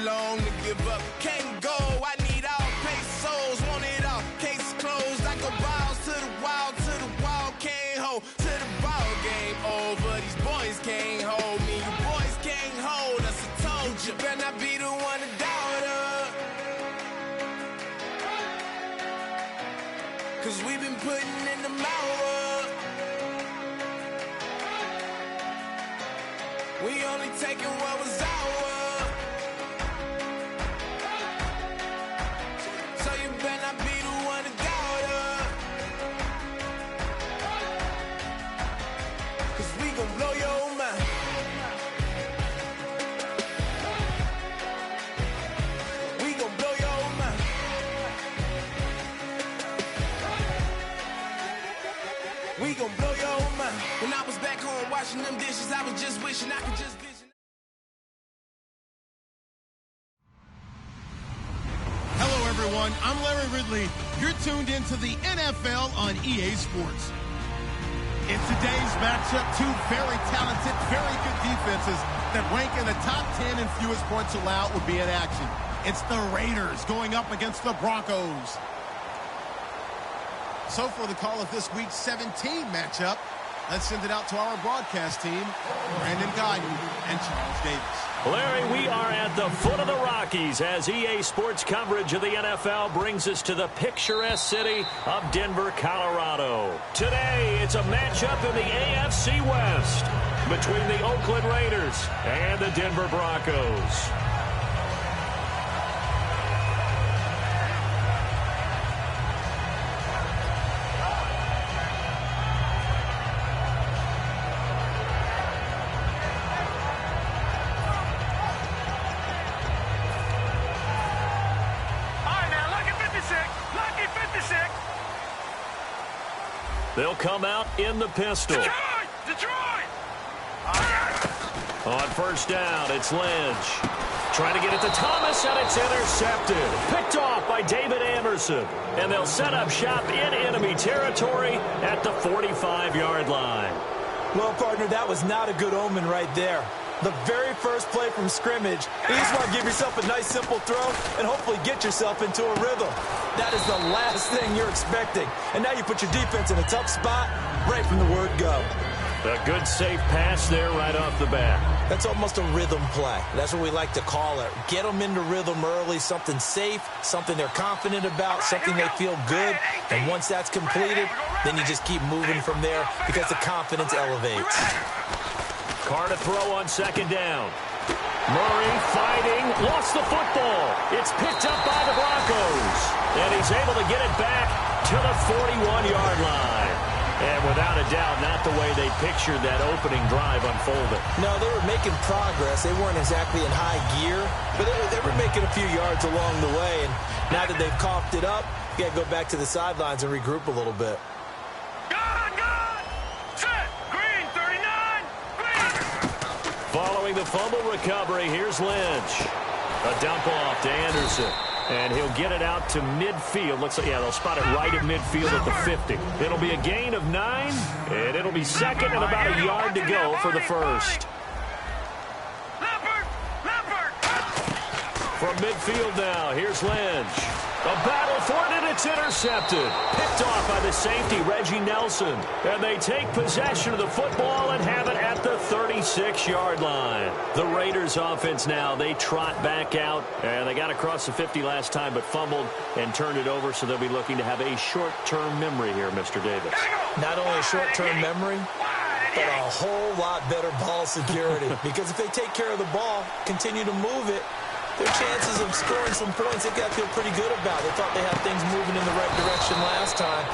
long to give up. Can't go, I need all pesos, want it all. Case closed, I go balls to the wall, can't hold. To the ball game over, these boys can't hold me. You boys can't hold us, I told you. Better not be the one to doubt us. Cause we've been putting in the hour. We only taking what was ours. So you better not be the one to doubt us. Cause we gon' blow your mind. We gon' blow your mind. We gon' blow your mind. When I was back home washing them dishes, I was just wishing I could just vision. Hello, everyone. I'm Larry Ridley. You're tuned into the NFL on EA Sports. In today's matchup, two very talented, very good defenses that rank in the top 10 and fewest points allowed would be in action. It's the Raiders going up against the Broncos. So for the call of this week's 17 matchup, let's send it out to our broadcast team, Brandon Guyton and Charles Davis. Larry, we are at the foot of the Rockies as EA Sports coverage of the NFL brings us to the picturesque city of Denver, Colorado. Today, it's a matchup in the AFC West between the Oakland Raiders and the Denver Broncos. They'll come out in the pistol. Detroit! On first down, it's Lynch. Trying to get it to Thomas, and it's intercepted. Picked off by David Anderson. And they'll set up shop in enemy territory at the 45-yard line. Well, partner, that was not a good omen right there. The very first play from scrimmage, you just want to give yourself a nice, simple throw and hopefully get yourself into a rhythm. That is the last thing you're expecting. And now you put your defense in a tough spot right from the word go. A good, safe pass there right off the bat. That's almost a rhythm play. That's what we like to call it. Get them into rhythm early, something safe, something they're confident about, something they feel good. And once that's completed, then you just keep moving from there because the confidence elevates. Carr to throw on second down. Murray fighting, lost the football. It's picked up by the Broncos. And he's able to get it back to the 41-yard line. And without a doubt, not the way they pictured that opening drive unfolded. No, they were making progress. They weren't exactly in high gear, but they were making a few yards along the way. And now that they've coughed it up, you got to go back to the sidelines and regroup a little bit. Following the fumble recovery, here's Lynch. A dump off to Anderson. And he'll get it out to midfield. Looks like, yeah, they'll spot it right at midfield at the 50. It'll be a gain of 9, and it'll be second and about a yard to go for the first. From midfield now, here's Lynch. A battle for it, and it's intercepted. Picked off by the safety, Reggie Nelson. And they take possession of the football and have it at the 36-yard line. The Raiders offense now, they trot back out. And they got across the 50 last time, but fumbled and turned it over, so they'll be looking to have a short-term memory here, Mr. Davis. Not only a short-term memory, but a whole lot better ball security. Because if they take care of the ball, continue to move it, their chances of scoring some points, they've got to feel pretty good about. They thought they had things moving in the right direction last time.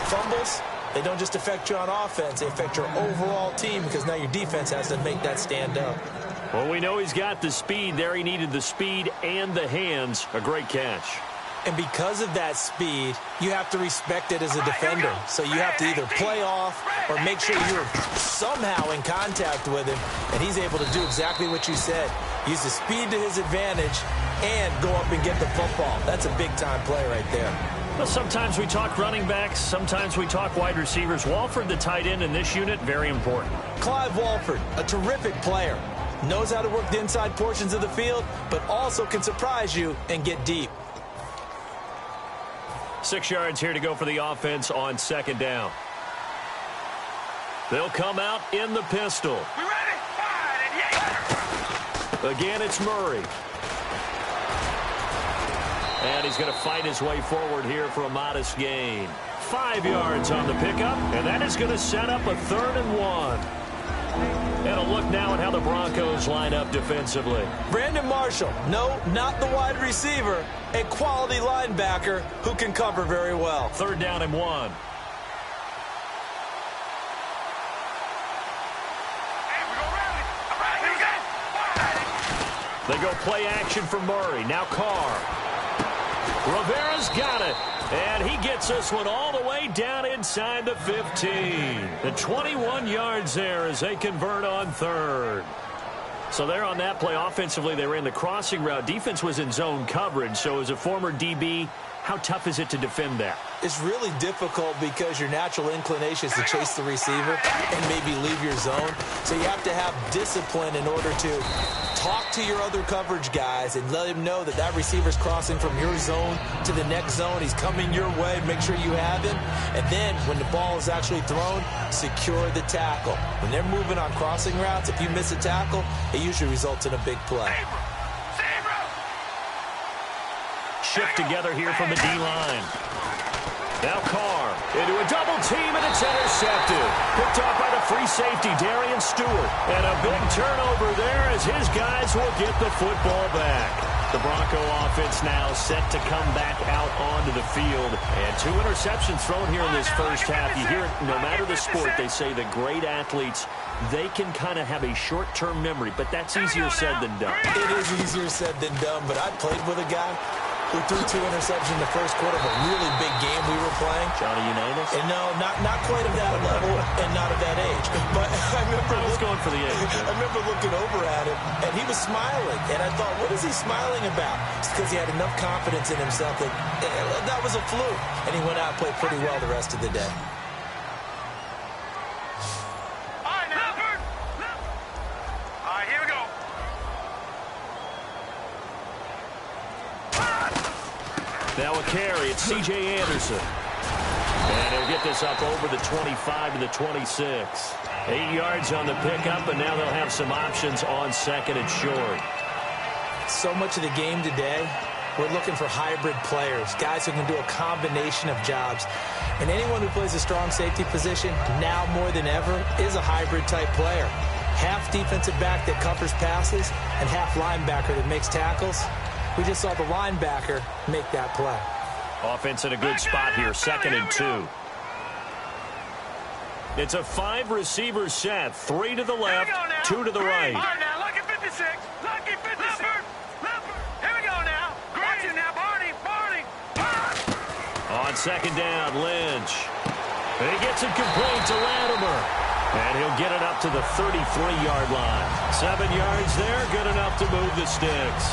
Fumbles, they don't just affect you on offense. They affect your overall team because now your defense has to make that stand up. Well, we know he's got the speed there. He needed the speed and the hands. A great catch. And because of that speed, you have to respect it as a defender. So you have to either play off or make sure you're somehow in contact with him. And he's able to do exactly what you said. Use the speed to his advantage and go up and get the football. That's a big-time play right there. Well, sometimes we talk running backs. Sometimes we talk wide receivers. Walford, the tight end in this unit, very important. Clive Walford, a terrific player. knows how to work the inside portions of the field, but also can surprise you and get deep. 6 yards here to go for the offense on second down. They'll come out in the pistol. We ready? Again, it's Murray. And he's going to fight his way forward here for a modest gain. 5 yards on the pickup, and that is going to set up a 3rd and 1. And a look now at how the Broncos line up defensively. Brandon Marshall, no, not the wide receiver, a quality linebacker who can cover very well. 3rd down and 1. They go play action for Murray. Now Carr. Rivera's got it. And he gets this one all the way down inside the 15. The 21 yards there as they convert on 3rd. So they're on that play. Offensively, they ran the crossing route. Defense was in zone coverage. So as a former DB, how tough is it to defend that? It's really difficult because your natural inclination is to chase the receiver and maybe leave your zone. So you have to have discipline in order to talk to your other coverage guys and let him know that that receiver's crossing from your zone to the next zone. He's coming your way. Make sure you have him. And then when the ball is actually thrown, secure the tackle. When they're moving on crossing routes, if you miss a tackle, it usually results in a big play. Shift together here from the D-line. Now Carr into a double team, and it's intercepted. Picked off by the free safety, Darian Stewart. And a big turnover there as his guys will get the football back. The Bronco offense now set to come back out onto the field. And 2 interceptions thrown here in this first half. You hear it, no matter the sport, they say the great athletes, they can kind of have a short-term memory, but that's easier said than done. It is easier said than done, but I played with a guy who threw 2 interceptions in the first quarter of a really big game we were playing. Johnny Unitas? And no, not quite of that level and not of that age. But I was going for the age. I remember looking over at him, and he was smiling. And I thought, what is he smiling about? It's because he had enough confidence in himself that that was a fluke. And he went out and played pretty well the rest of the day. Now a carry, it's C.J. Anderson. And he'll get this up over the 25 to the 26. 8 yards on the pickup, and now they'll have some options on 2nd and short. So much of the game today, we're looking for hybrid players, guys who can do a combination of jobs. And anyone who plays a strong safety position, now more than ever, is a hybrid-type player. Half defensive back that covers passes and half linebacker that makes tackles. We just saw the linebacker make that play. Offense in a good spot here, 2nd and 2. It's a 5-receiver set, 3 to the left, 2 to the right. All right, now, lucky 56. Lucky 56. Leopard. Here we go now. Watch it now, Barney. On 2nd down, Lynch. And he gets it complete to Latimer. And he'll get it up to the 33-yard line. 7 yards there, good enough to move the sticks.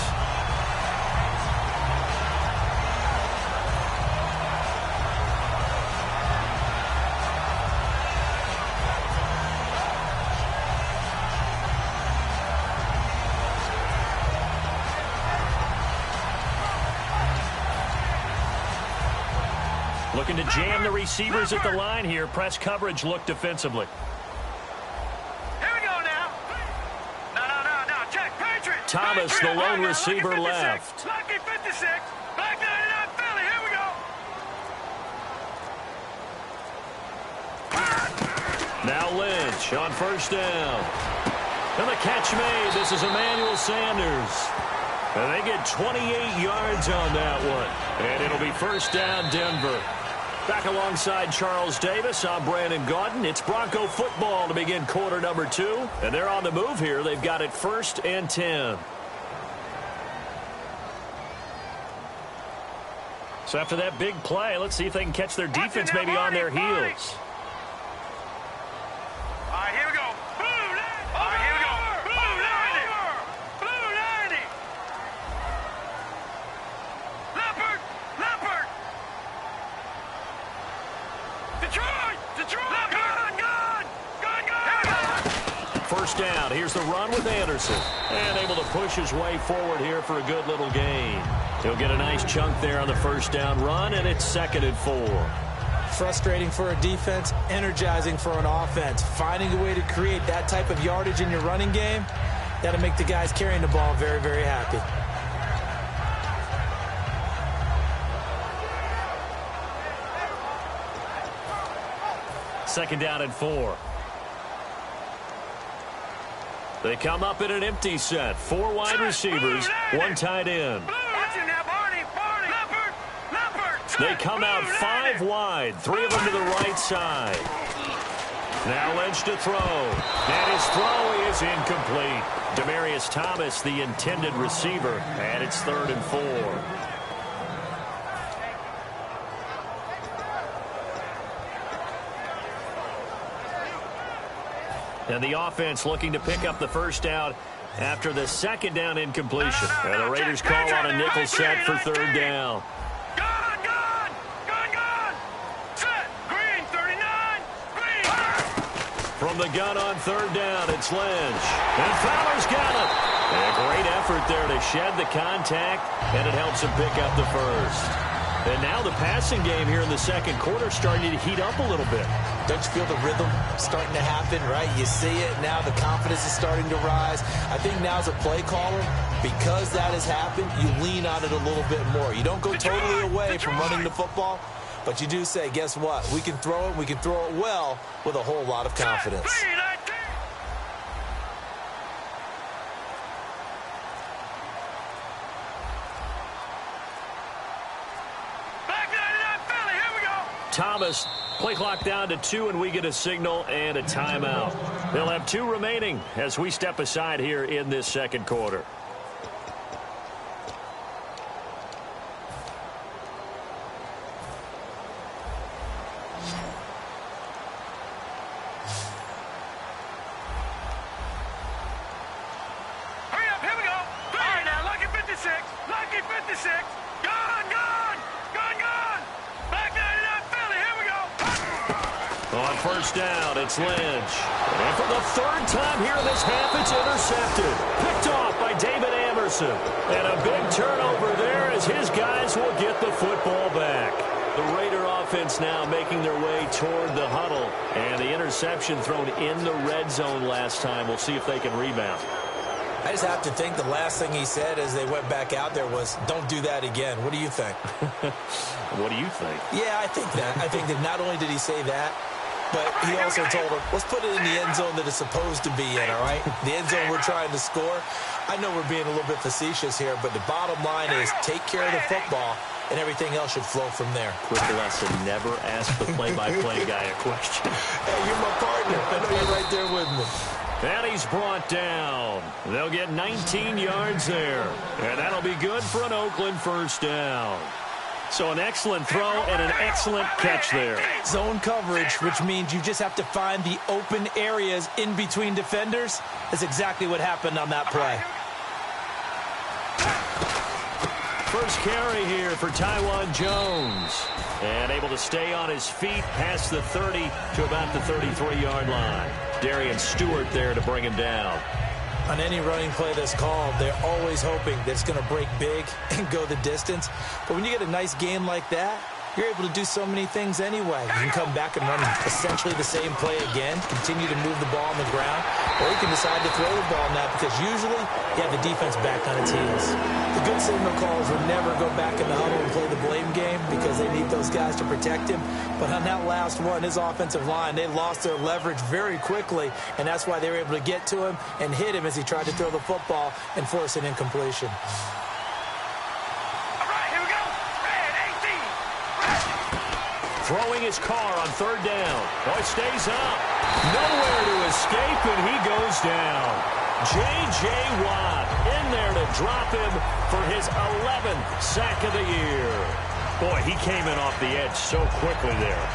Looking to jam the receivers at the line here. Press coverage look defensively. Here we go now. No. Check. Patriot. Thomas, the lone receiver, left. Lucky 56. Black 99 Philly. Here we go. Now Lynch on 1st down. And the catch made. This is Emmanuel Sanders. And they get 28 yards on that one. And it'll be 1st down, Denver. Back alongside Charles Davis, I'm Brandon Gaudin. It's Bronco football to begin quarter number 2. And they're on the move here. They've got it 1st and 10. So after that big play, let's see if they can catch their defense maybe on their heels. All right, here we go. Blue 90. Leopard. Detroit. Good. 1st first down. Here's the run with Anderson. And able to push his way forward here for a good little gain. He'll get a nice chunk there on the first down run, and it's 2nd and 4. Frustrating for a defense, energizing for an offense. Finding a way to create that type of yardage in your running game, that'll make the guys carrying the ball very, very happy. Second down and 4. They come up in an empty set. 4 wide receivers, 1 tight end. They come out 5 wide, 3 of them to the right side. Now Lynch to throw. And his throw is incomplete. Demaryius Thomas, the intended receiver, and it's 3rd and 4. And the offense looking to pick up the first down after the 2nd down incompletion. And the Raiders call on a nickel set for 3rd down. From the gun on 3rd down, it's Lynch. And Fowler's got it. And a great effort there to shed the contact, and it helps him pick up the first. And now the passing game here in the 2nd quarter starting to heat up a little bit. Don't you feel the rhythm starting to happen, right? You see it. Now the confidence is starting to rise. I think now as a play caller, because that has happened, you lean on it a little bit more. You don't go totally away from running the football, but you do say, guess what? We can throw it. We can throw it well with a whole lot of confidence. Thomas, play clock down to 2, and we get a signal and a timeout. They'll have 2 remaining as we step aside here in this 2nd quarter. Hurry up, here we go. All right, now, lucky 56. Lucky 56. Gone, gone. Gone, gone. Back 99 Philly, here we go. On first down, it's Lynch. And for the 3rd time here in this half, it's intercepted. Picked off by David Anderson. And a big turnover there as his guys will get the football back. The Raider offense now making their way toward the huddle. And the interception thrown in the red zone last time. We'll see if they can rebound. I just have to think the last thing he said as they went back out there was, don't do that again. What do you think? What do you think? Yeah, I think that. I think that not only did he say that, but he also told him, let's put it in the end zone that it's supposed to be in, all right? The end zone we're trying to score. I know we're being a little bit facetious here, but the bottom line is take care of the football, and everything else should flow from there. Quick lesson, never ask the play-by-play guy a question. Hey, you're my partner. I know you're right there with me. And he's brought down. They'll get 19 yards there. And that'll be good for an Oakland first down. So an excellent throw and an excellent catch there. Zone coverage, which means you just have to find the open areas in between defenders. That's exactly what happened on that play. First carry here for Taiwan Jones. And able to stay on his feet past the 30 to about the 33-yard line. Darian Stewart there to bring him down. On any running play that's called, they're always hoping that it's going to break big and go the distance. But when you get a nice game like that, you're able to do so many things anyway. You can come back and run essentially the same play again, continue to move the ball on the ground, or you can decide to throw the ball now because usually you have the defense back on its heels. The good signal callers would never go back in the huddle and play the blame game because they need those guys to protect him. But on that last one, his offensive line, they lost their leverage very quickly, and that's why they were able to get to him and hit him as he tried to throw the football and force an incompletion. Throwing his car on third down. Oh, it stays up. Nowhere to escape, and he goes down. J.J. Watt in there to drop him for his 11th sack of the year. Boy, he came in off the edge so quickly there.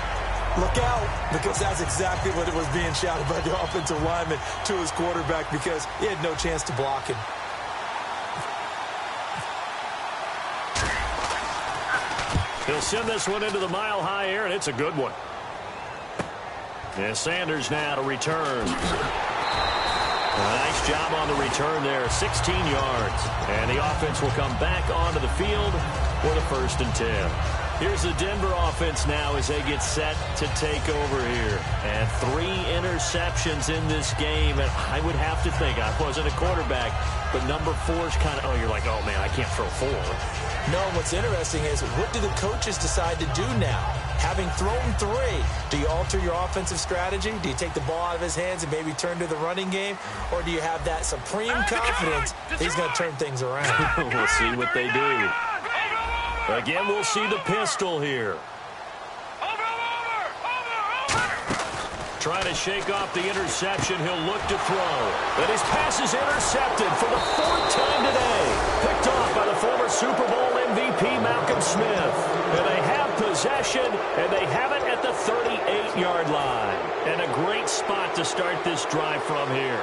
Look out, because that's exactly what it was being shouted by the offensive lineman to his quarterback because he had no chance to block him. He'll send this one into the mile-high air, and it's a good one. And Sanders now to return. Nice job on the return there, 16 yards. And the offense will come back onto the field for the 1st and 10. Here's the Denver offense now as they get set to take over here. And 3 interceptions in this game. And I would have to think, I wasn't a quarterback, but number 4 is kind of, oh, you're like, oh, man, I can't throw 4. No, what's interesting is what do the coaches decide to do now? Having thrown 3, do you alter your offensive strategy? Do you take the ball out of his hands and maybe turn to the running game? Or do you have that supreme confidence that he's going to turn things around? We'll see what they do. Again, we'll see the pistol here. Trying to shake off the interception. He'll look to throw. And his pass is intercepted for the 4th time today. Picked off by the former Super Bowl MVP, Malcolm Smith. And they have possession, and they have it at the 38-yard line. And a great spot to start this drive from here.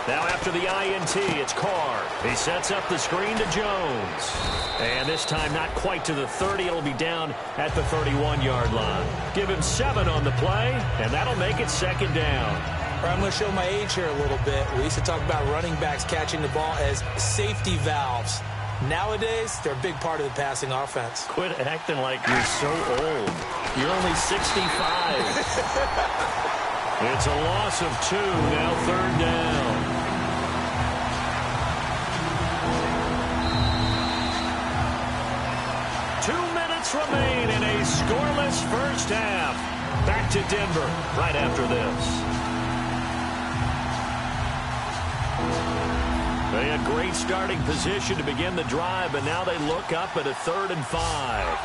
Now after the INT, it's Carr. He sets up the screen to Jones. And this time not quite to the 30. It'll be down at the 31-yard line. Give him 7 on the play, and that'll make it 2nd down. I'm going to show my age here a little bit. We used to talk about running backs catching the ball as safety valves. Nowadays, they're a big part of the passing offense. Quit acting like you're so old. You're only 65. It's a loss of 2, now 3rd down. Remain in a scoreless first half. Back to Denver right after this. They had great starting position to begin the drive, but now they look up at a 3rd and 5.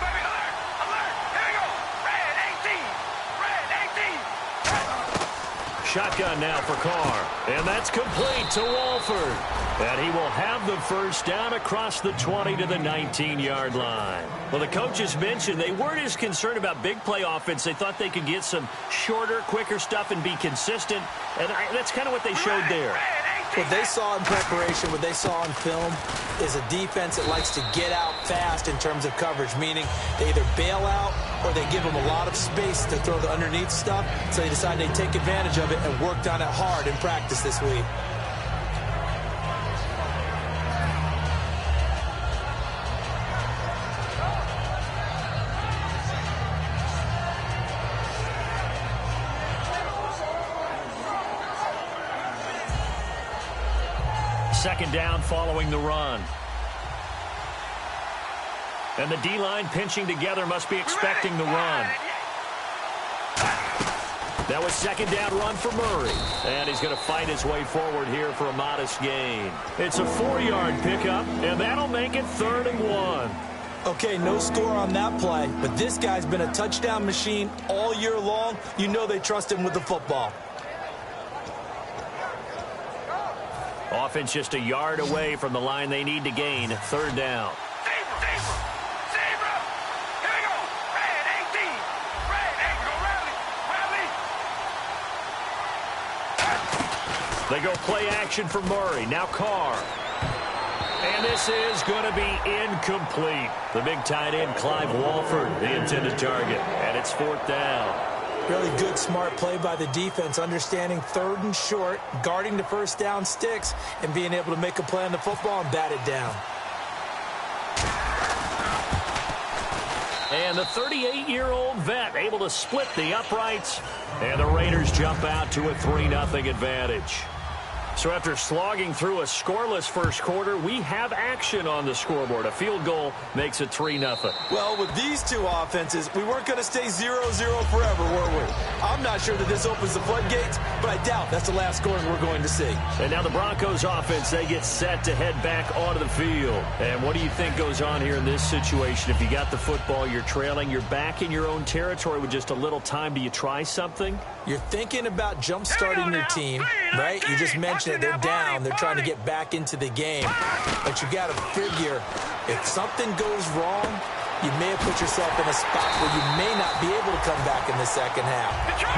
Shotgun now for Carr, and that's complete to Walford. And he will have the 1st down across the 20 to the 19-yard line. Well, the coaches mentioned they weren't as concerned about big play offense. They thought they could get some shorter, quicker stuff and be consistent. And that's kind of what they showed there. What they saw in preparation, what they saw in film, is a defense that likes to get out fast in terms of coverage, meaning they either bail out or they give them a lot of space to throw the underneath stuff, so they decided they'd take advantage of it and worked on it hard in practice this week. Second down following the run. And the D-line pinching together must be expecting the run. That was 2nd down run for Murray. And he's going to fight his way forward here for a modest gain. It's a 4-yard pickup, and that'll make it 3rd and 1. Okay, no score on that play, but this guy's been a touchdown machine all year long. You know they trust him with the football. Offense just a yard away from the line they need to gain. 3rd down. They go play action for Murray. Now Carr. And this is going to be incomplete. The big tight end, Clive Walford, the intended target. And it's 4th down. Really good, smart play by the defense, understanding 3rd and short, guarding the 1st down sticks, and being able to make a play on the football and bat it down. And the 38-year-old vet able to split the uprights, and the Raiders jump out to a 3-0 advantage. So after slogging through a scoreless first quarter, we have action on the scoreboard. A field goal makes it 3-0. Well, with these two offenses, we weren't going to stay 0-0 forever, were we? I'm not sure that this opens the floodgates, but I doubt that's the last scoring we're going to see. And now the Broncos offense, they get set to head back onto the field. And what do you think goes on here in this situation? If you got the football, you're trailing, you're back in your own territory with just a little time. Do you try something? You're thinking about jump-starting your team, right? You just mentioned it. They're down. They're trying to get back into the game. But you got to figure, if something goes wrong, you may have put yourself in a spot where you may not be able to come back in the second half.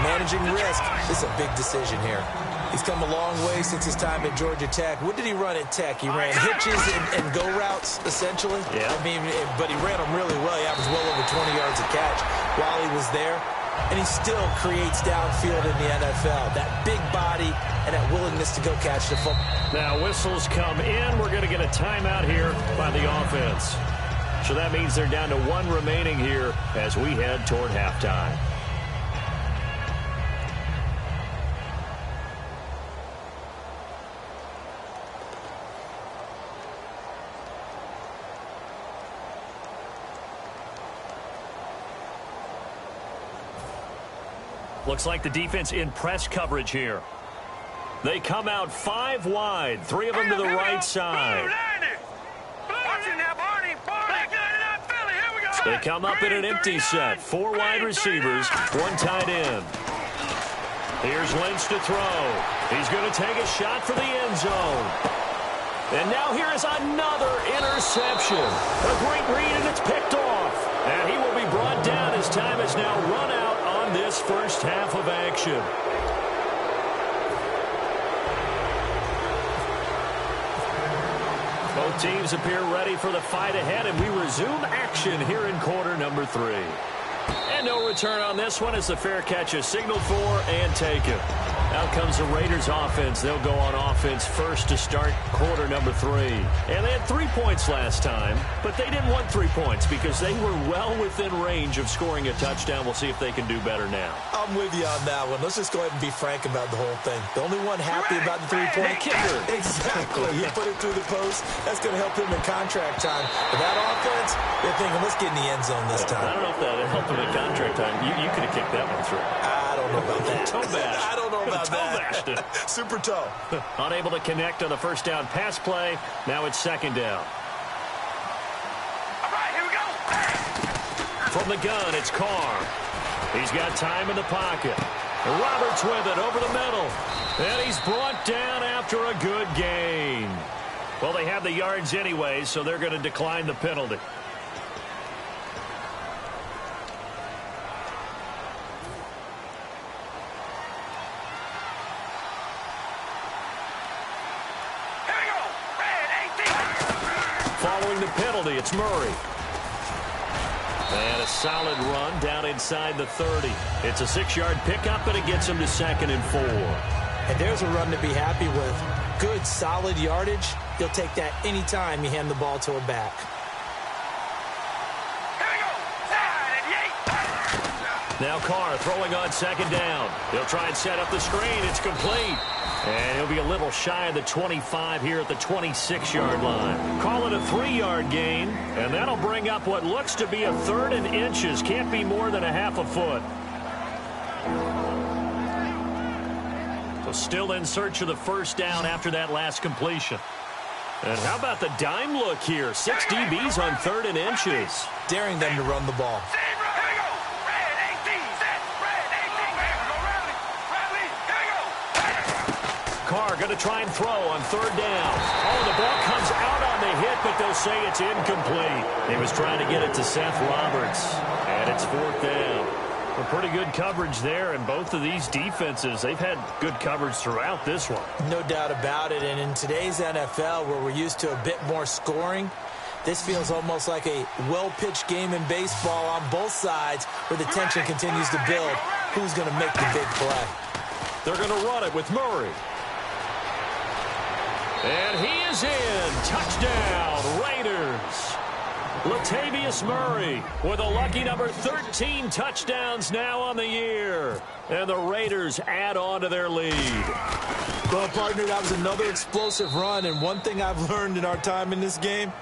Managing risk is a big decision here. He's come a long way since his time at Georgia Tech. What did he run at Tech? He ran hitches and go routes, essentially. Yeah. I mean, but he ran them really well. He averaged well over 20 yards a catch while he was there. and he still creates downfield in the NFL. That big body and that willingness to go catch the football. Now whistles come in. We're going to get a timeout here by the offense. So that means they're down to 1 remaining here as we head toward halftime. Looks like the defense in press coverage here. They come out 5 wide, 3 of them to the right side. They come up in an empty set. 4 wide receivers, 1 tight end. Here's Lynch to throw. He's going to take a shot for the end zone. And now here is another interception. A great read, and it's picked off. And he will be brought down as time has now run out on this first half of action. Both teams appear ready for the fight ahead, and we resume action here in quarter number 3. And no return on this one as the fair catch is signaled for and taken. Out comes the Raiders offense. They'll go on offense first to start quarter number 3. And they had 3 points last time, but they didn't want 3 points because they were well within range of scoring a touchdown. We'll see if they can do better now. I'm with you on that one. Let's just go ahead and be frank about the whole thing. The only one happy about the 3-point kicker. Exactly. He put it through the post. That's going to help him in contract time. But that offense, they're thinking, let's get in the end zone this time. I don't know if that helped him in contract time. You could have kicked that one through. I don't know about that. Toe bash. I don't know about bashed it. Super toe. Unable to connect on the first down pass play. Now it's second down. All right, here we go. From the gun, it's Carr. He's got time in the pocket. Roberts with it over the middle. And he's brought down after a good gain. Well, they have the yards anyway, so they're going to decline the penalty. Following the penalty, it's Murray. And a solid run down inside the 30. It's a 6-yard pickup, and it gets him to 2nd and 4. And there's a run to be happy with. Good, solid yardage. He'll take that anytime you hand the ball to a back. Now Carr throwing on 2nd down. He'll try and set up the screen. It's complete. And he'll be a little shy of the 25 here at the 26-yard line. Call it a 3-yard gain, and that'll bring up what looks to be a 3rd and inches. Can't be more than a half a foot. So still in search of the first down after that last completion. And how about the dime look here? 6 DBs on 3rd and inches. Daring them to run the ball. Carr going to try and throw on 3rd down. Oh, the ball comes out on the hit, but they'll say it's incomplete. He was trying to get it to Seth Roberts, and it's 4th down. Well, pretty good coverage there, and both of these defenses, they've had good coverage throughout this one. No doubt about it, and in today's NFL, where we're used to a bit more scoring, this feels almost like a well-pitched game in baseball on both sides where the tension continues to build. Who's going to make the big play? They're going to run it with Murray. And he is in. Touchdown, Raiders. Latavius Murray with a lucky number 13 touchdowns now on the year. And the Raiders add on to their lead. Well, partner, that was another explosive run. And one thing I've learned in our time in this game,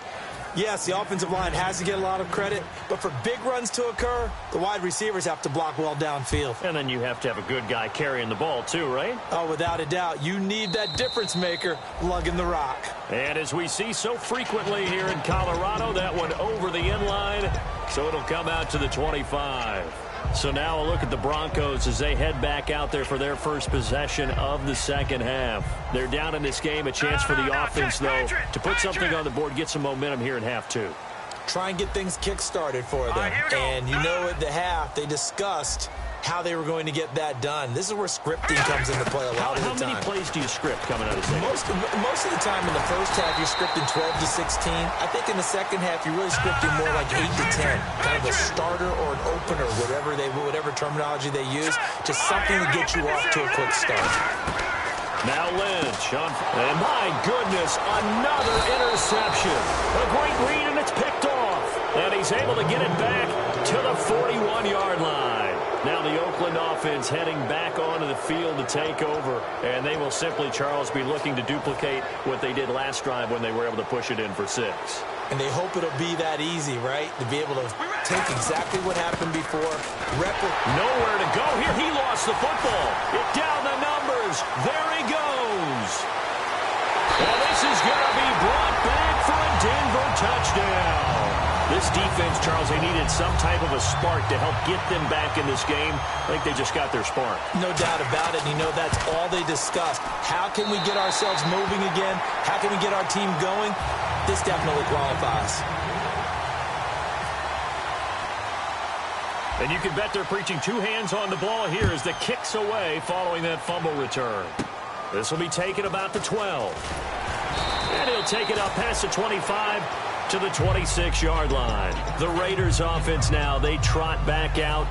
yes, the offensive line has to get a lot of credit, but for big runs to occur, the wide receivers have to block well downfield. And then you have to have a good guy carrying the ball too, right? Oh, without a doubt. You need that difference maker lugging the rock. And as we see so frequently here in Colorado, that one over the end line, so it'll come out to the 25. So now a look at the Broncos as they head back out there for their first possession of the second half. They're down in this game. A chance for the offense, though, to put something on the board, get some momentum here in half 2. Try and get things kick-started for them. And you know at the half they discussed how they were going to get that done. This is where scripting comes into play a lot of the time. How many plays do you script coming out of safety? Most of the time in the first half, you're scripting 12 to 16. I think in the second half, you're really scripting more like 8 to 10. Kind of a starter or an opener, whatever terminology they use. Just something to get you off to a quick start. Now Lynch, and my goodness, another interception. A great read, and it's picked off. And he's able to get it back to the 41-yard line. Now the Oakland offense heading back onto the field to take over. And they will simply, Charles, be looking to duplicate what they did last drive when they were able to push it in for 6. And they hope it'll be that easy, right? To be able to take exactly what happened before. Nowhere to go here. He lost the football. It down the numbers. There he goes. And this is going to be brought back for a Denver touchdown. This defense, Charles, they needed some type of a spark to help get them back in this game. I think they just got their spark. No doubt about it. And you know that's all they discussed. How can we get ourselves moving again? How can we get our team going? This definitely qualifies. And you can bet they're preaching 2 hands on the ball here as the kick's away following that fumble return. This will be taken about the 12. And he'll take it up past the 25 to the 26-yard line. The Raiders offense now, they trot back out.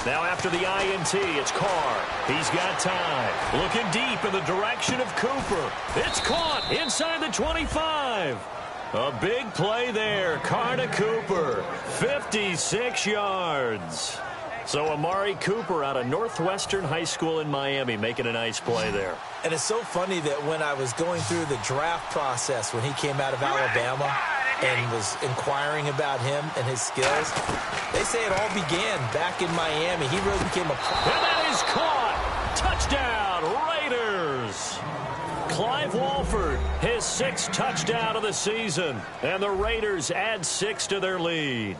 Now after the INT, it's Carr. He's got time. Looking deep in the direction of Cooper. It's caught inside the 25. A big play there. Carr to Cooper. 56 yards. So Amari Cooper out of Northwestern High School in Miami making a nice play there. And it's so funny that when I was going through the draft process when he came out of Alabama and was inquiring about him and his skills, they say it all began back in Miami. He really became a... And that is caught. Touchdown, Raiders. Clive Walford, his 6th touchdown of the season. And the Raiders add 6 to their lead.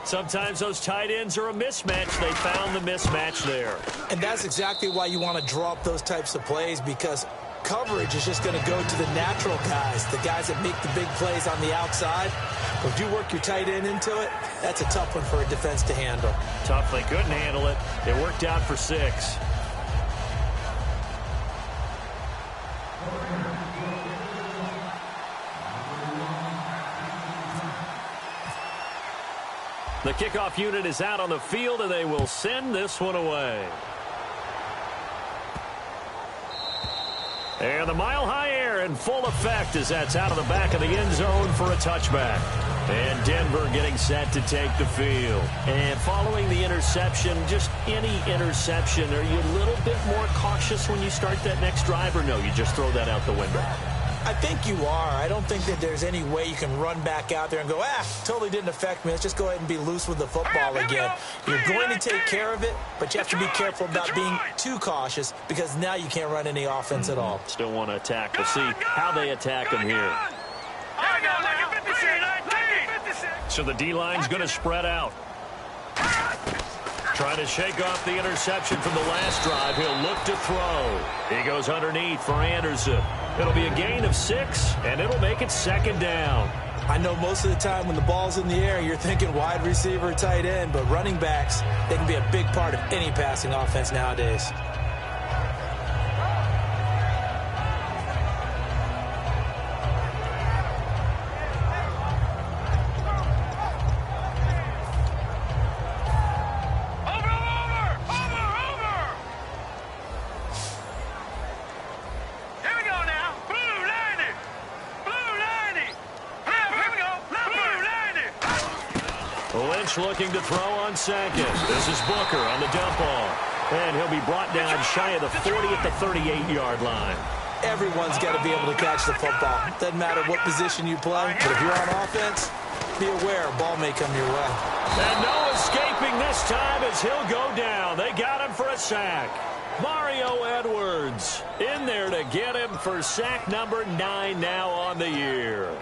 Sometimes those tight ends are a mismatch. They found the mismatch there. And that's exactly why you want to draw up those types of plays, because coverage is just going to go to the natural guys, the guys that make the big plays on the outside. But if you work your tight end into it, that's a tough one for a defense to handle. Tough. They couldn't handle it. It worked out for 6. The kickoff unit is out on the field, and they will send this one away. And the mile-high air in full effect as that's out of the back of the end zone for a touchback. And Denver getting set to take the field. And following the interception, just any interception, are you a little bit more cautious when you start that next drive, or no, you just throw that out the window? I think you are. I don't think that there's any way you can run back out there and go, totally didn't affect me. Let's just go ahead and be loose with the football again. You're going to take care of it, but you have to be careful about being too cautious because now you can't run any offense at all. Still want to attack. We'll see how they attack them here. So the D-line's going to spread out. Trying to shake off the interception from the last drive. He'll look to throw. He goes underneath for Anderson. It'll be a gain of 6, and it'll make it 2nd down. I know most of the time when the ball's in the air, you're thinking wide receiver, tight end, but running backs, they can be a big part of any passing offense nowadays. Looking to throw on 2nd. This is Booker on the dump off. And he'll be brought down shy of the 40 at the 38-yard line. Everyone's got to be able to catch the football. Doesn't matter what position you play, but if you're on offense, be aware a ball may come your way. And no escaping this time as he'll go down. They got him for a sack. Mario Edwards in there to get him for sack number 9 now on the year.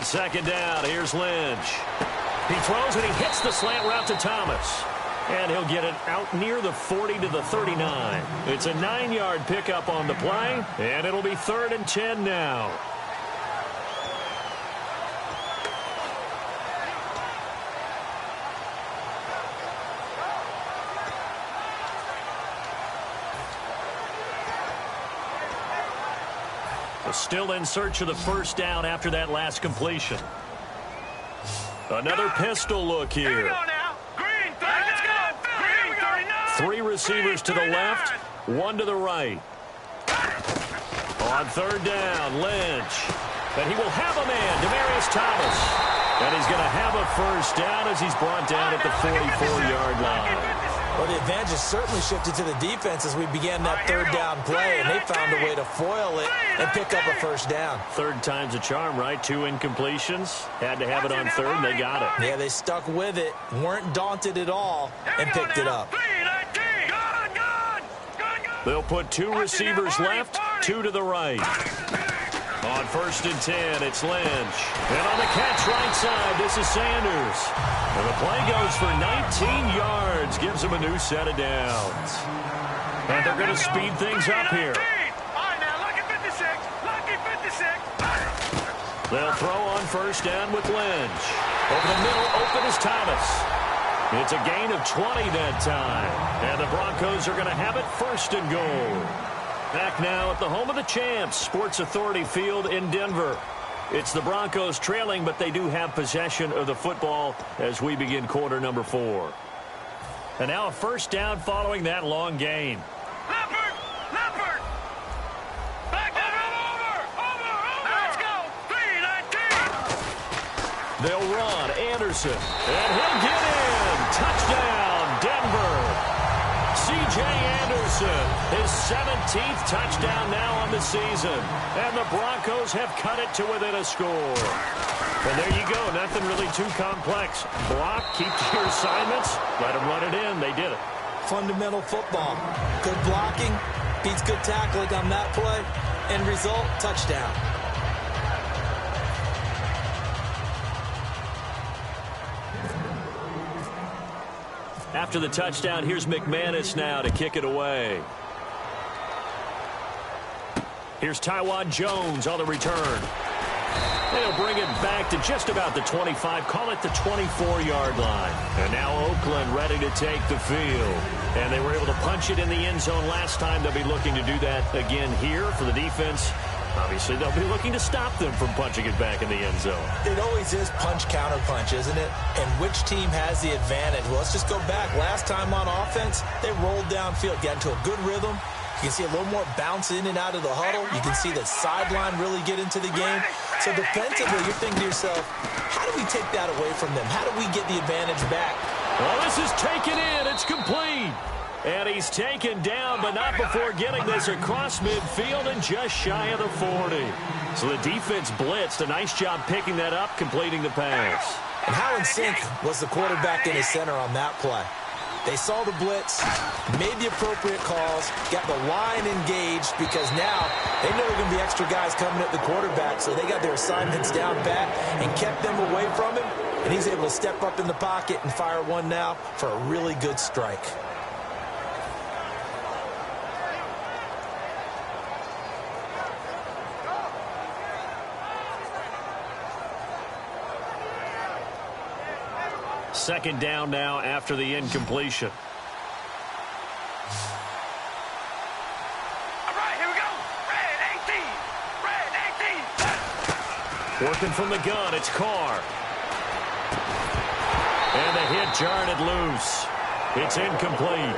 second down. Here's Lynch. He throws and he hits the slant route to Thomas. And he'll get it out near the 40 to the 39. It's a 9-yard pickup on the play, and it'll be 3rd and 10 now. Still in search of the first down after that last completion. Another pistol look here. Three receivers to the left, one to the right. On 3rd down, Lynch. And he will have a man, Demaryius Thomas. And he's going to have a first down as he's brought down at the 44-yard line. Well, the advantage has certainly shifted to the defense as we began that 3rd down play, and they found a way to foil it and pick up a first down. 3rd time's a charm, right? 2 incompletions. Had to have it on 3rd, and they got it. Yeah, they stuck with it, weren't daunted at all, and picked it up. They'll put 2 receivers left, 2 to the right. On 1st and 10, it's Lynch. And on the catch right side, this is Sanders. And the play goes for 19 yards, gives them a new set of downs. And they're going to speed things up here. They'll throw on 1st down with Lynch. Over the middle, open is Thomas. It's a gain of 20 that time. And the Broncos are going to have it 1st and goal. Back now at the home of the champs, Sports Authority Field in Denver. It's the Broncos trailing, but they do have possession of the football as we begin quarter number 4. And now a first down following that long gain. Leopard! Back over! Let's go! 3-19! They'll run Anderson, and he'll get in. Touchdown, Denver. C.J. Anderson, his 17th touchdown now on the season. And the Broncos have cut it to within a score. And there you go, nothing really too complex. Block, keep to your assignments, let them run it in. They did it. Fundamental football. Good blocking, beats good tackling on that play. End result, touchdown. After the touchdown, here's McManus now to kick it away. Here's Taiwan Jones on the return. They'll bring it back to just about the 25, call it the 24-yard line. And now Oakland ready to take the field. And they were able to punch it in the end zone last time. They'll be looking to do that again here for the defense. Obviously, they'll be looking to stop them from punching it back in the end zone. It always is punch-counter-punch, isn't it? And which team has the advantage? Well, let's just go back. Last time on offense, they rolled downfield, got into a good rhythm. You can see a little more bounce in and out of the huddle. You can see the sideline really get into the game. So defensively, you're thinking to yourself, how do we take that away from them? How do we get the advantage back? Well, this is taken in. It's complete. And he's taken down, but not before getting this across midfield and just shy of the 40. So the defense blitzed. A nice job picking that up, completing the pass. And how in sync was the quarterback in his center on that play? They saw the blitz, made the appropriate calls, got the line engaged because now they know there are going to be extra guys coming at the quarterback, so they got their assignments down pat and kept them away from him, and he's able to step up in the pocket and fire one now for a really good strike. Second down now after the incompletion. All right, here we go. Red 18. Working from the gun, it's Carr. And the hit jarred it loose. It's incomplete.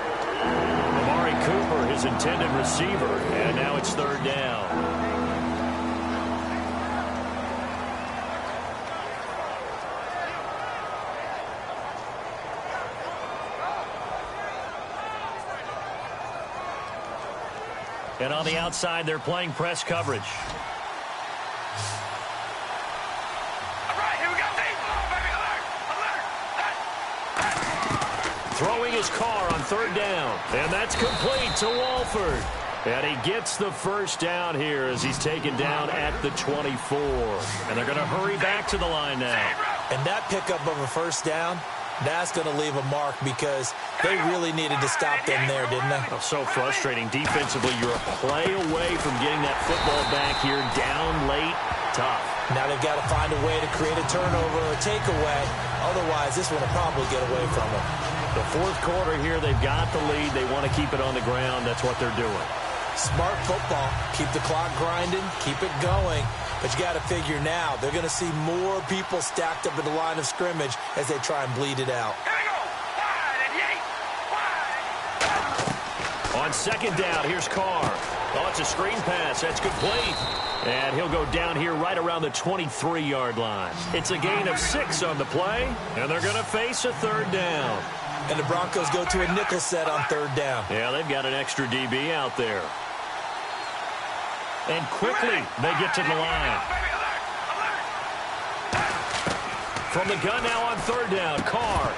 Amari Cooper, his intended receiver, and now it's 3rd down. And on the outside, they're playing press coverage. All right, here we go. Baby, alert. Throwing his Carr on 3rd down. And that's complete to Walford. And he gets the first down here as he's taken down at the 24. And they're going to hurry back to the line now. And that pickup of a first down, that's going to leave a mark because they really needed to stop them there, didn't they? Oh, so frustrating. Defensively, you're a play away from getting that football back here. Down late, tough. Now they've got to find a way to create a turnover or a takeaway. Otherwise, this one will probably get away from them. The fourth quarter here, they've got the lead. They want to keep it on the ground. That's what they're doing. Smart football. Keep the clock grinding. Keep it going. But you got to figure now, they're going to see more people stacked up at the line of scrimmage as they try and bleed it out. Here we go. Wide and yay. Wide. On second down, here's Carr. Oh, it's a screen pass. That's complete. And he'll go down here right around the 23-yard line. It's a gain of 6 on the play, and they're going to face a third down. And the Broncos go to a nickel set on third down. Yeah, they've got an extra DB out there. And quickly, they get to the line. From the gun now on third down, Carr.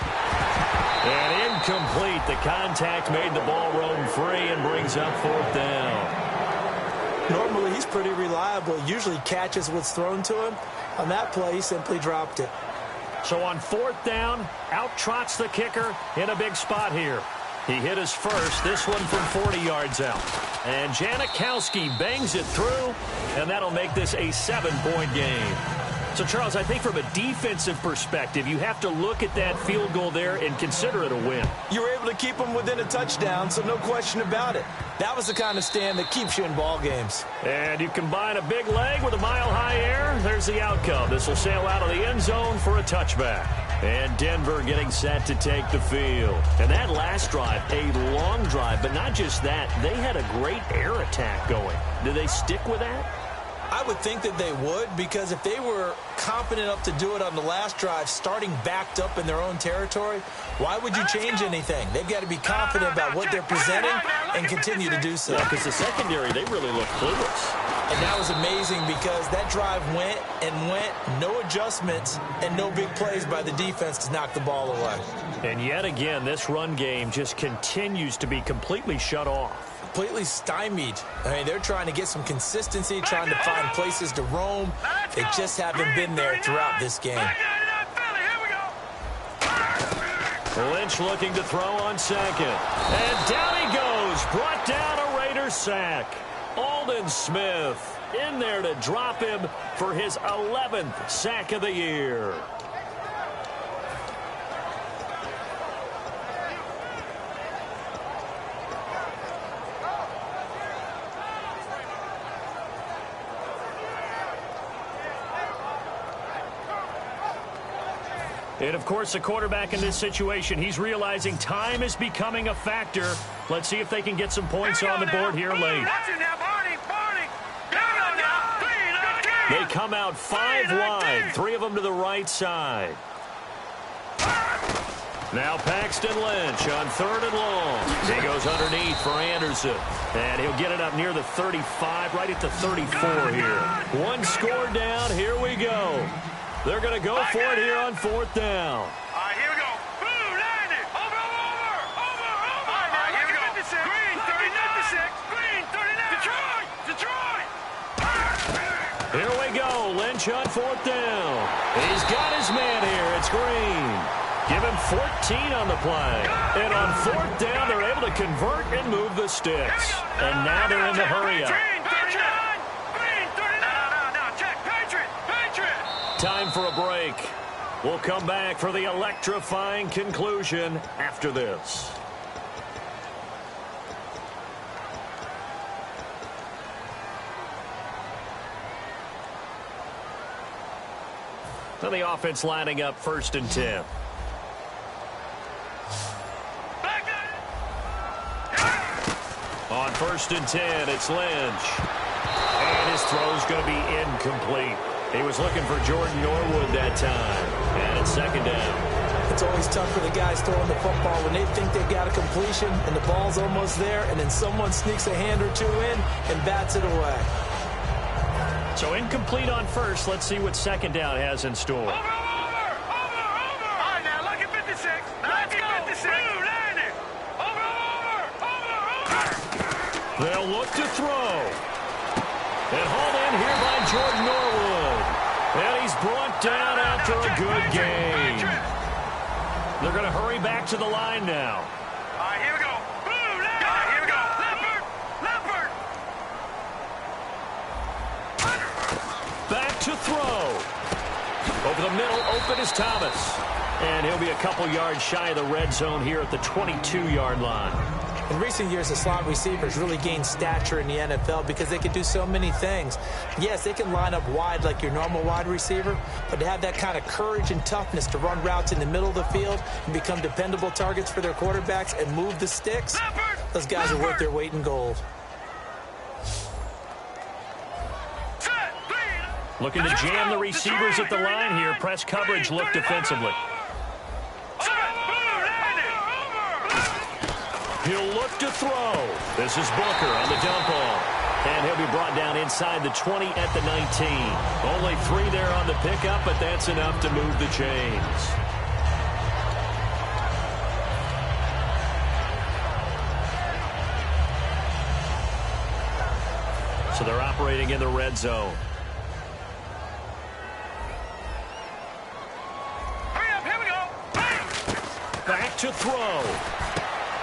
And incomplete. The contact made the ball roam free and brings up fourth down. Normally, he's pretty reliable. Usually catches what's thrown to him. On that play, he simply dropped it. So on fourth down, out trots the kicker in a big spot here. He hit his first, this one from 40 yards out. And Janikowski bangs it through, and that'll make this a 7-point game. So, Charles, I think from a defensive perspective, you have to look at that field goal there and consider it a win. You were able to keep them within a touchdown, so no question about it. That was the kind of stand that keeps you in ball games. And you combine a big leg with a mile-high air, there's the outcome. This will sail out of the end zone for a touchback. And Denver getting set to take the field. And that last drive, a long drive, but not just that. They had a great air attack going. Do they stick with that? I would think that they would, because if they were confident enough to do it on the last drive, starting backed up in their own territory, why would you change anything? They've got to be confident about what they're presenting and continue to do so. Yeah, because the secondary, they really look clueless. And that was amazing because that drive went and went, no adjustments, and no big plays by the defense to knock the ball away. And yet again, this run game just continues to be completely shut off. Completely stymied. I mean, they're trying to get some consistency, trying to find places to roam. They just haven't been there throughout this game. Lynch looking to throw on second. And down he goes. Brought down a Raiders sack. Aldon Smith in there to drop him for his 11th sack of the year. And, of course, the quarterback in this situation, he's realizing time is becoming a factor. Let's see if they can get some points on the board here late. They come out 5 wide, 3 of them to the right side. Now Paxton Lynch on third and long. He goes underneath for Anderson. And he'll get it up near the 35, right at the 34 here. One score down. Here we go. They're going to go for it here on fourth down. All right, here we go. Blue, 90. Over. All right, here we go. 56. Green, 39. Green, 39. Detroit. Here we go. Lynch on fourth down. He's got his man here. It's Green. Give him 14 on the play. And on fourth down, they're able to convert and move the sticks. And now they're in the hurry-up. Time for a break. We'll come back for the electrifying conclusion after this. So the offense lining up first and 10. On first and 10, it's Lynch. And his throw's going to be incomplete. He was looking for Jordan Norwood that time. And it's second down. It's always tough for the guys throwing the football when they think they've got a completion and the ball's almost there, and then someone sneaks a hand or two in and bats it away. So incomplete on first. Let's see what second down has in store. Over. All right, now look at 56. Let's go. 56. Blue, 90. Over. They'll look to throw. And hauled in here by Jordan Norwood. And he's brought down after a good game. They're going to hurry back to the line now. All right, here we go. All right, here we go. Leopard. Back to throw. Over the middle, open is Thomas. And he'll be a couple yards shy of the red zone here at the 22-yard line. In recent years, the slot receivers really gained stature in the NFL because they can do so many things. Yes, they can line up wide like your normal wide receiver, but to have that kind of courage and toughness to run routes in the middle of the field and become dependable targets for their quarterbacks and move the sticks, those guys are worth their weight in gold. Looking to jam the receivers at the line here. Press coverage look defensively. He'll look to throw. This is Booker on the dump off. And he'll be brought down inside the 20 at the 19. Only 3 there on the pickup, but that's enough to move the chains. So they're operating in the red zone. Here we go. Back to throw.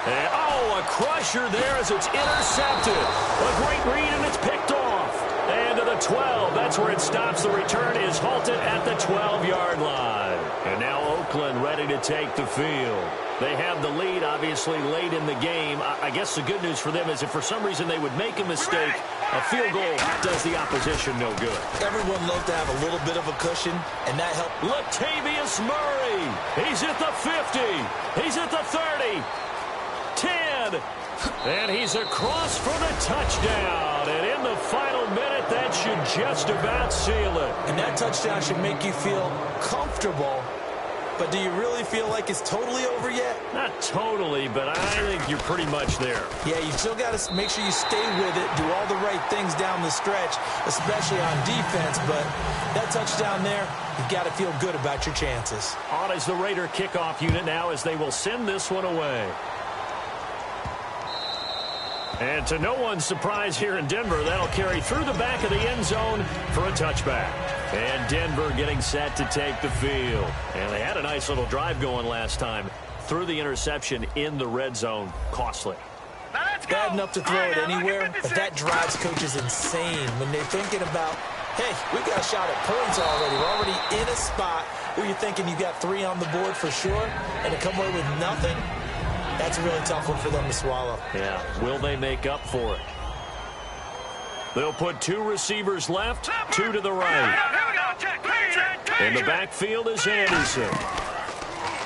And, oh, a crusher there as it's intercepted. A great read, and it's picked off. And to the 12. That's where it stops. The return is halted at the 12-yard line. And now Oakland ready to take the field. They have the lead, obviously, late in the game. I guess the good news for them is if for some reason they would make a mistake, a field goal does the opposition no good. Everyone loves to have a little bit of a cushion, and that helps. Latavius Murray. He's at the 50. He's at the 30. 10, and he's across for the touchdown. And in the final minute, that should just about seal it. And that touchdown should make you feel comfortable. But do you really feel like it's totally over yet? Not totally, but I think you're pretty much there. Yeah, you still got to make sure you stay with it, do all the right things down the stretch, especially on defense. But that touchdown there, you've got to feel good about your chances. On is the Raider kickoff unit now as they will send this one away. And to no one's surprise here in Denver, that'll carry through the back of the end zone for a touchback. And Denver getting set to take the field. And they had a nice little drive going last time. Through the interception in the red zone. Costly. Bad enough to throw it anywhere, but that drives coaches insane when they're thinking about, hey, we got a shot at points already. We're already in a spot where you're thinking you got 3 on the board for sure, and to come away with nothing, that's a really tough one for them to swallow. Yeah, will they make up for it? They'll put 2 receivers left, 2 to the right. In the backfield is Anderson.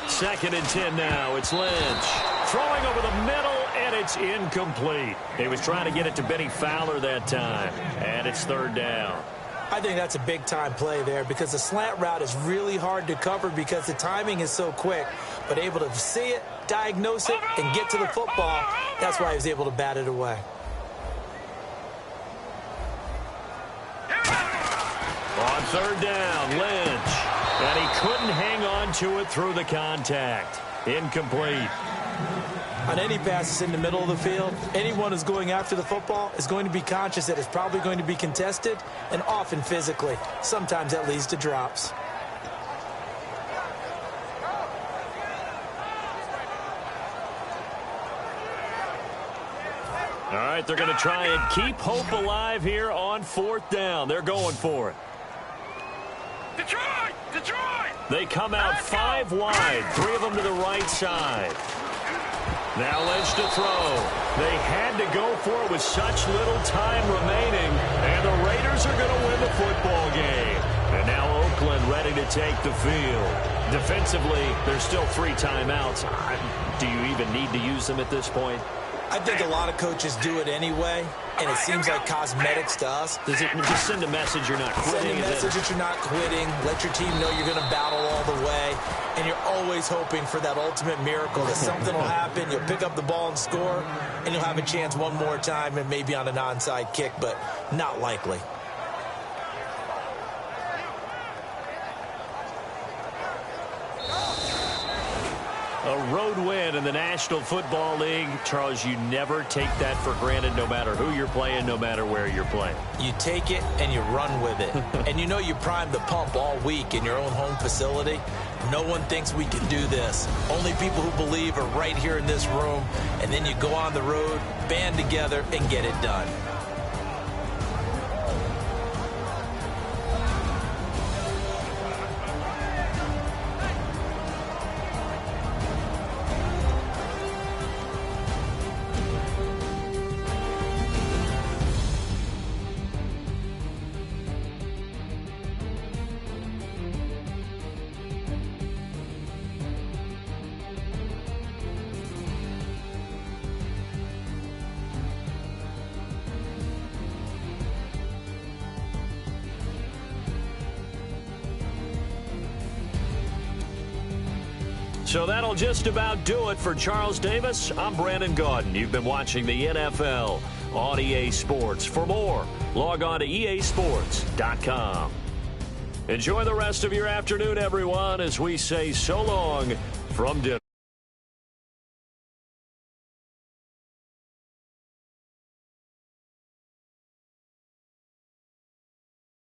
2nd and 10 now. It's Lynch. Throwing over the middle, and it's incomplete. He was trying to get it to Benny Fowler that time. And it's 3rd down. I think that's a big-time play there because the slant route is really hard to cover because the timing is so quick. But able to see it, diagnose it, and get to the football, that's why he was able to bat it away. On 3rd down, Lynch. And he couldn't hang on to it through the contact. Incomplete. On any passes in the middle of the field, anyone who's going after the football is going to be conscious that it's probably going to be contested and often physically. Sometimes that leads to drops. All right, they're going to try and keep hope alive here on 4th down. They're going for it. Detroit! They come out 5 wide, 3 of them to the right side. Now Lynch to throw. They had to go for it with such little time remaining, and the Raiders are going to win the football game. And now Oakland ready to take the field. Defensively, there's still 3 timeouts. Do you even need to use them at this point? I think a lot of coaches do it anyway, and it seems like cosmetics to us. Does it just send a message you're not quitting? Send a message that you're not quitting. Let your team know you're going to battle all the way. And you're always hoping for that ultimate miracle, that something will happen. You'll pick up the ball and score, and you'll have a chance one more time and maybe on an onside kick, but not likely. A road win in the National Football League. Charles, you never take that for granted no matter who you're playing, no matter where you're playing. You take it and you run with it. And you know you primed the pump all week in your own home facility. No one thinks we can do this. Only people who believe are right here in this room. And then you go on the road, band together, and get it done. So that'll just about do it for Charles Davis. I'm Brandon Gaudin. You've been watching the NFL on EA Sports. For more, log on to easports.com. Enjoy the rest of your afternoon, everyone, as we say so long from dinner.